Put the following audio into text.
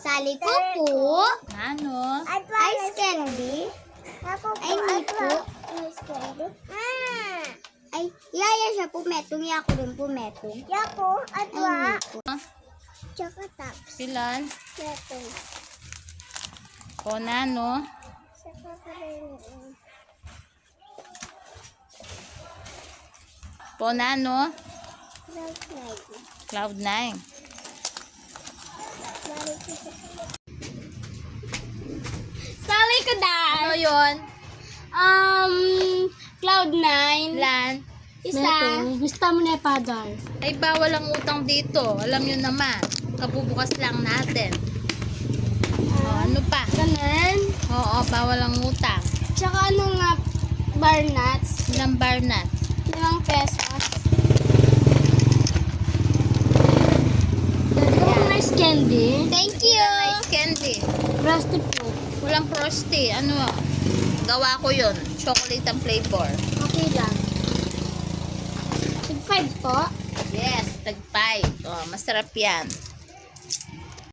Sali ko po. Ano? Ice candy. Ay, hindi po. Ice candy. Ay, yaya siya po metong. Iya ko rin po metong. Yako, Ay, adwa, hindi po. tsaka tops. Pilan? Ito. O nano? Saka ka rin. Po nano? Cloud Cloud9. nine. Balik sa Sali ko Ano dahil. yun? Cloud9. Ilan? Isa. Gusto mo na padar. Ay, bawal ang utang dito. Alam nyo naman. Kabubukas lang natin. O, ano pa? Ganun. Oo, bawal ang utang. Tsaka ano nga, bar nuts. Ilang bar nut? 5 pesos. Ice candy. Thank you. Ice candy. Frosty po. Walang frosty. Ano? Gawa ko yun. Chocolate ang flavor. Okay lang. 5 po. Yes, tag 5. Oh, masarap yan.